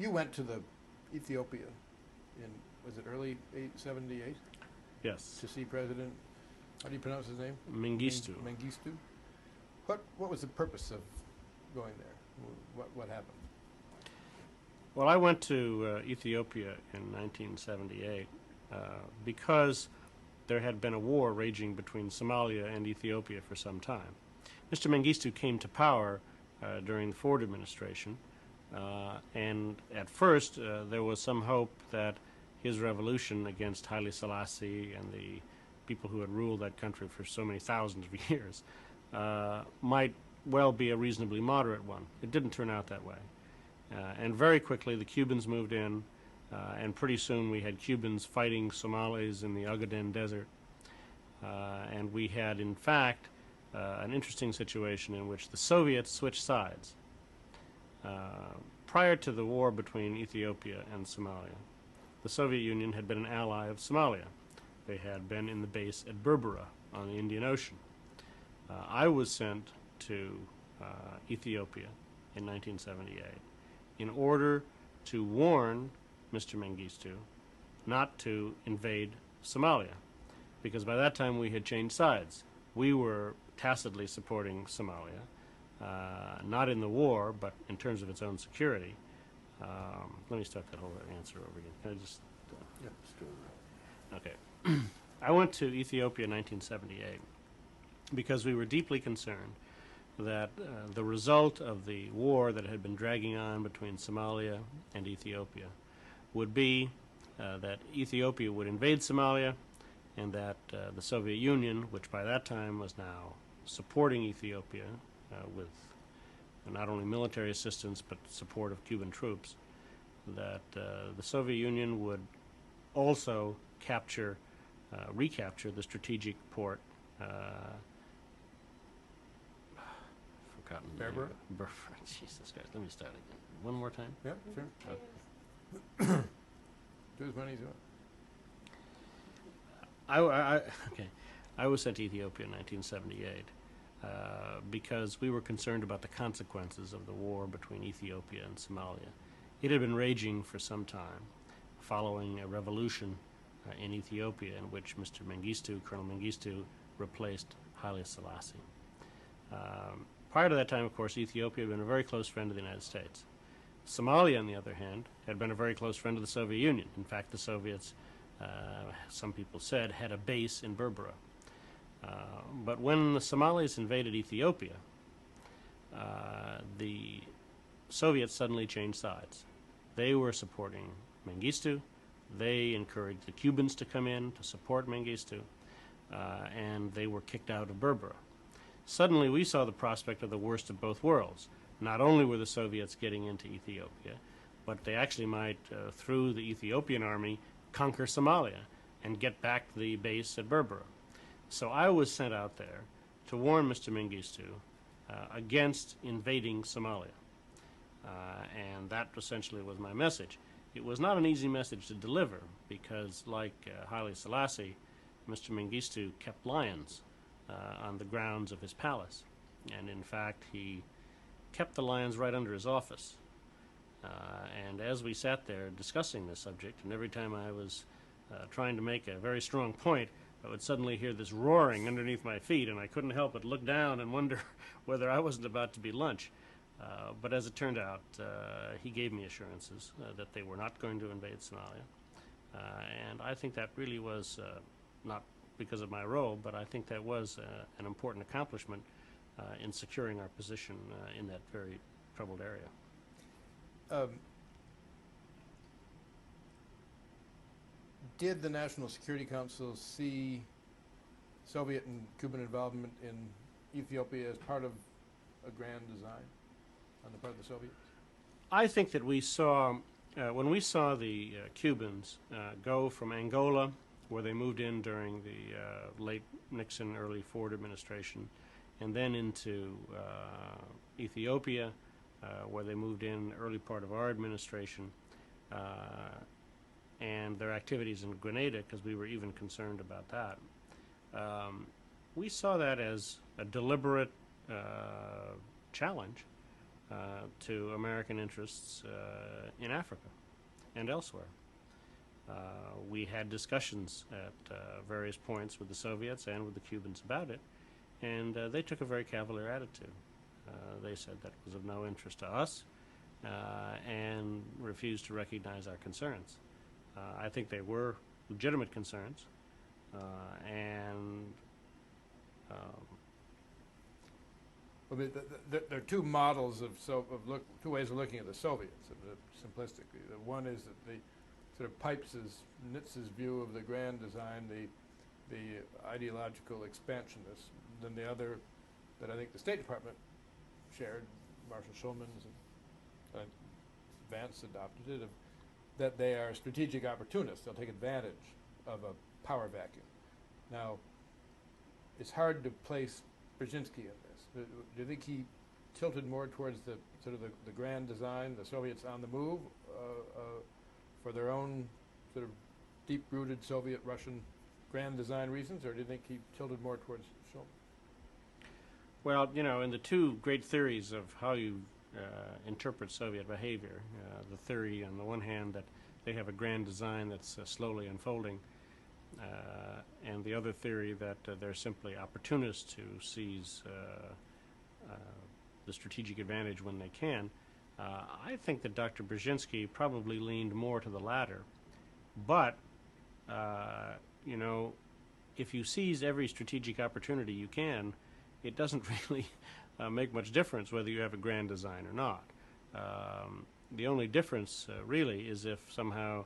You went to the Ethiopia in, was it early 78, Yes. to see President, how do you pronounce his name? Mengistu. Mengistu. What was the purpose of going there? What happened? Well, I went to Ethiopia in 1978 because there had been a war raging between Somalia and Ethiopia for some time. Mr. Mengistu came to power during the Ford administration, and at first there was some hope that his revolution against Haile Selassie and the people who had ruled that country for so many thousands of years might well be a reasonably moderate one. It didn't turn out that way. And very quickly the Cubans moved in, and pretty soon we had Cubans fighting Somalis in the Ogaden Desert. And we had, in fact, an interesting situation in which the Soviets switched sides. Prior to the war between Ethiopia and Somalia, the Soviet Union had been an ally of Somalia. They had been in the base at Berbera on the Indian Ocean. I was sent to Ethiopia in 1978 in order to warn Mr. Mengistu not to invade Somalia, because by that time we had changed sides. We were tacitly supporting Somalia, not in the war, but in terms of its own security. Let me start that whole answer over again. Can I just... Yeah, Okay. I went to Ethiopia in 1978 because we were deeply concerned that the result of the war that had been dragging on between Somalia and Ethiopia would be that Ethiopia would invade Somalia, and that the Soviet Union, which by that time was now supporting Ethiopia with not only military assistance but support of Cuban troops, that the Soviet Union would also recapture the strategic port. Forgotten. Berbera? Jesus Christ! Let me start again. One more time. Yeah, sure. Do as many as you want. Okay. I was sent to Ethiopia in 1978 because we were concerned about the consequences of the war between Ethiopia and Somalia. It had been raging for some time, following a revolution in Ethiopia in which Mr. Mengistu, Colonel Mengistu, replaced Haile Selassie. Prior to that time, of course, Ethiopia had been a very close friend of the United States. Somalia, on the other hand, had been a very close friend of the Soviet Union. In fact, the Soviets, some people said, had a base in Berbera. But when the Somalis invaded Ethiopia, the Soviets suddenly changed sides. They were supporting Mengistu. They encouraged the Cubans to come in to support Mengistu, and they were kicked out of Berbera. Suddenly we saw the prospect of the worst of both worlds. Not only were the Soviets getting into Ethiopia, but they actually might, through the Ethiopian army, conquer Somalia and get back the base at Berbera. So I was sent out there to warn Mr. Mengistu against invading Somalia. And that essentially was my message. It was not an easy message to deliver because, like Haile Selassie, Mr. Mengistu kept lions on the grounds of his palace. And in fact, he kept the lions right under his office. And as we sat there discussing this subject, and every time I was trying to make a very strong point, I would suddenly hear this roaring underneath my feet, and I couldn't help but look down and wonder whether I wasn't about to be lunch. But as it turned out, he gave me assurances that they were not going to invade Somalia. And I think that really was not because of my role, but I think that was an important accomplishment in securing our position in that very troubled area. Did the National Security Council see Soviet and Cuban involvement in Ethiopia as part of a grand design on the part of the Soviets? I think that we saw, when we saw the Cubans go from Angola, where they moved in during the late Nixon, early Ford administration, and then into Ethiopia, where they moved in early part of our administration, and their activities in Grenada, because we were even concerned about that. We saw that as a deliberate challenge to American interests in Africa and elsewhere. We had discussions at various points with the Soviets and with the Cubans about it, and they took a very cavalier attitude. They said that was of no interest to us and refused to recognize our concerns. I think they were legitimate concerns, and I mean, there are two models of two ways of looking at the Soviets, simplistically. The one is that the sort of Nitz's view of the grand design, the ideological expansionists. Then the other that I think the State Department shared, Marshall Schulman's and Vance adopted it, that they are strategic opportunists. They'll take advantage of a power vacuum. Now, it's hard to place Brzezinski in this. Do you think he tilted more towards the sort of the grand design, the Soviets on the move, for their own sort of deep-rooted Soviet-Russian grand design reasons, or do you think he tilted more towards Schulman? Well, you know, in the two great theories of how you interpret Soviet behavior, the theory on the one hand that they have a grand design that's slowly unfolding, and the other theory that they're simply opportunists who seize the strategic advantage when they can. I think that Dr. Brzezinski probably leaned more to the latter. But, you know, if you seize every strategic opportunity you can, it doesn't really make much difference whether you have a grand design or not. The only difference, really, is if somehow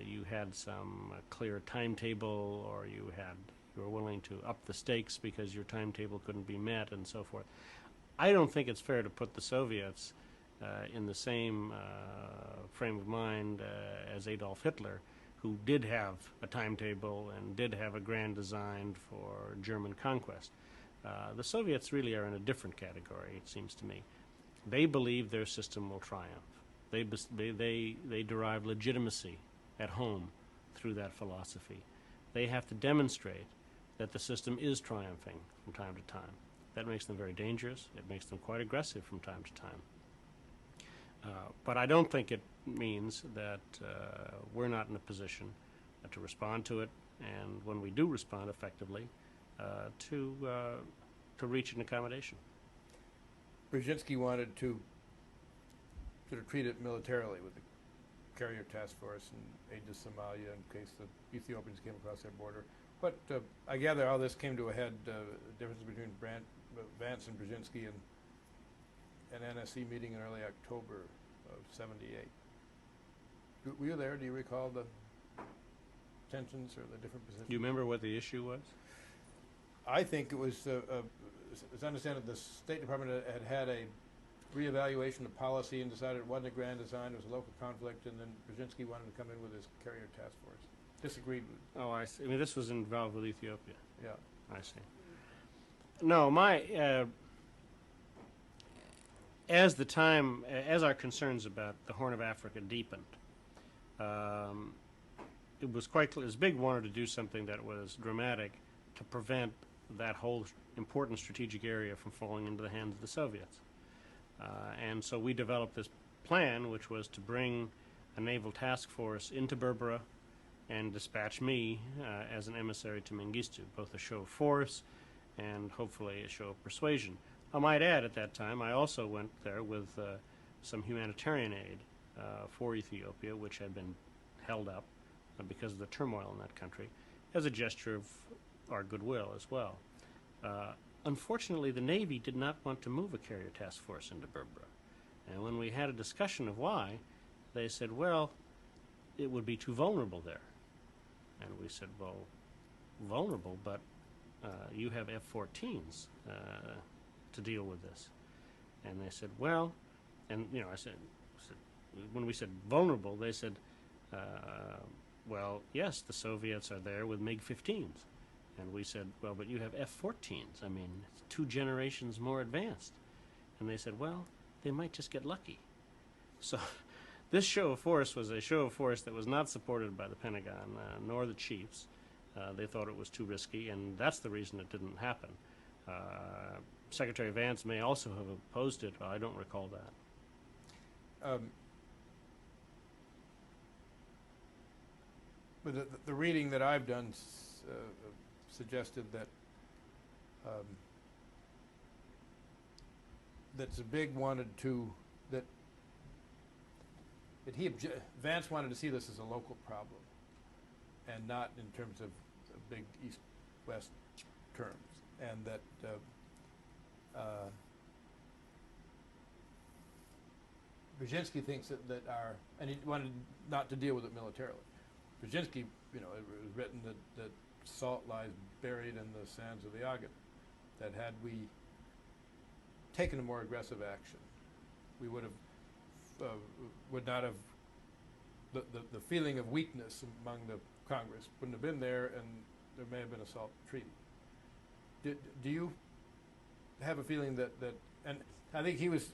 you had some clear timetable, or you were willing to up the stakes because your timetable couldn't be met, and so forth. I don't think it's fair to put the Soviets in the same frame of mind as Adolf Hitler, who did have a timetable and did have a grand design for German conquest. The Soviets really are in a different category, it seems to me. They believe their system will triumph. They derive legitimacy at home through that philosophy. They have to demonstrate that the system is triumphing from time to time. That makes them very dangerous. It makes them quite aggressive from time to time. But I don't think it means that we're not in a position to respond to it, and when we do respond effectively, to reach an accommodation. Brzezinski wanted to sort of treat it militarily with the carrier task force and aid to Somalia in case the Ethiopians came across their border. But I gather all this came to a head, the difference between Vance and Brzezinski and an NSC meeting in early October of '78. Were you there? Do you recall the tensions or the different positions? Do you remember what the issue was? I think it was, as I understand it, the State Department had a reevaluation of policy and decided it wasn't a grand design, it was a local conflict, and then Brzezinski wanted to come in with his carrier task force. Disagreed with. Oh, I see. I mean, this was involved with Ethiopia. Yeah. I see. No, as our concerns about the Horn of Africa deepened, it was quite clear, Big wanted to do something that was dramatic to prevent that whole important strategic area from falling into the hands of the Soviets. And so we developed this plan, which was to bring a naval task force into Berbera and dispatch me as an emissary to Mengistu, both a show of force and hopefully a show of persuasion. I might add, at that time, I also went there with some humanitarian aid for Ethiopia, which had been held up because of the turmoil in that country, as a gesture of our goodwill as well. Unfortunately, the Navy did not want to move a carrier task force into Berbera. And when we had a discussion of why, they said, well, it would be too vulnerable there. And we said, well, vulnerable, but you have F-14s to deal with this. And they said, well, and you know, I said when we said vulnerable, they said, well, yes, the Soviets are there with MiG-15s. And we said, well, but you have F-14s. I mean, it's 2 generations more advanced. And they said, well, they might just get lucky. So this show of force was a show of force that was not supported by the Pentagon, nor the chiefs. They thought it was too risky, and that's the reason it didn't happen. Secretary Vance may also have opposed it. I don't recall that. But the reading that I've done suggested that that Zbig wanted to that Vance wanted to see this as a local problem, and not in terms of big East-West terms, and that Brzezinski thinks that and he wanted not to deal with it militarily. Brzezinski, it was written that salt lies buried in the sands of the Agadir, that had we taken a more aggressive action, we would not have, the feeling of weakness among the Congress wouldn't have been there, and there may have been a salt treaty. Do you have a feeling that and I think he was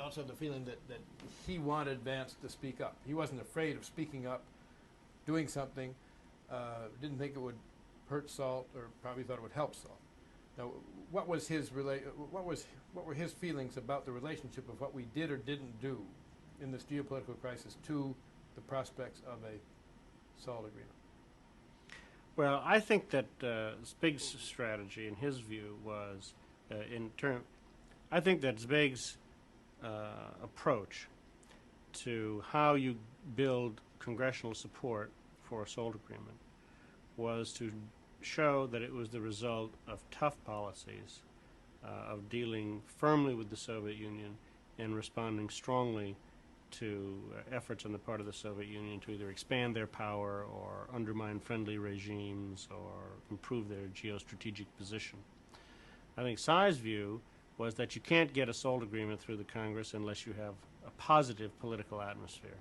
also the feeling that he wanted Vance to speak up. He wasn't afraid of speaking up, doing something, didn't think it would hurt salt, or probably thought it would help salt. Now, what were his feelings about the relationship of what we did or didn't do in this geopolitical crisis to the prospects of a salt agreement? Well, I think that Zbig's strategy, in his view, was I think that Zbig's approach to how you build congressional support for a salt agreement was to show that it was the result of tough policies, of dealing firmly with the Soviet Union and responding strongly to efforts on the part of the Soviet Union to either expand their power or undermine friendly regimes or improve their geostrategic position. I think Tsai's view was that you can't get a salt agreement through the Congress unless you have a positive political atmosphere,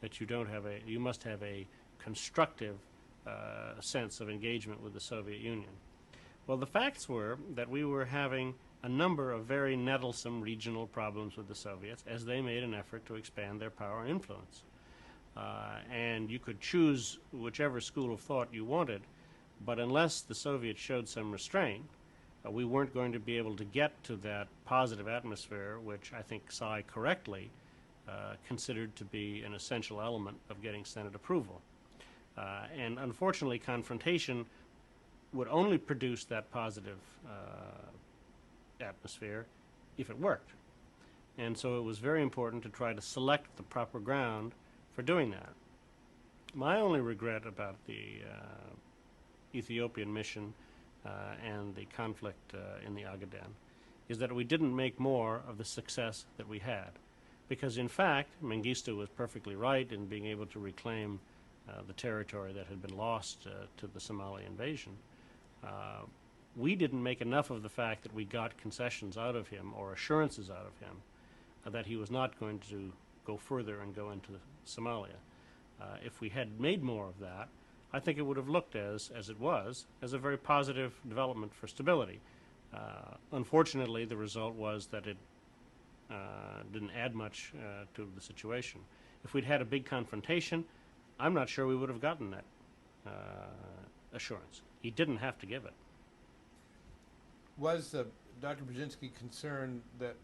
that you must have a constructive sense of engagement with the Soviet Union. Well, the facts were that we were having a number of very nettlesome regional problems with the Soviets as they made an effort to expand their power and influence. And you could choose whichever school of thought you wanted, but unless the Soviets showed some restraint, we weren't going to be able to get to that positive atmosphere, which I think Tsai correctly considered to be an essential element of getting Senate approval. And unfortunately, confrontation would only produce that positive atmosphere if it worked. And so it was very important to try to select the proper ground for doing that. My only regret about the Ethiopian mission and the conflict in the Ogaden is that we didn't make more of the success that we had. Because in fact, Mengistu was perfectly right in being able to reclaim the territory that had been lost to the Somali invasion. We didn't make enough of the fact that we got concessions out of him or assurances out of him that he was not going to go further and go into Somalia. If we had made more of that, I think it would have looked as it was, as a very positive development for stability. Unfortunately, the result was that it didn't add much to the situation. If we'd had a big confrontation, I'm not sure we would have gotten that assurance. He didn't have to give it. Was Dr. Brzezinski concerned that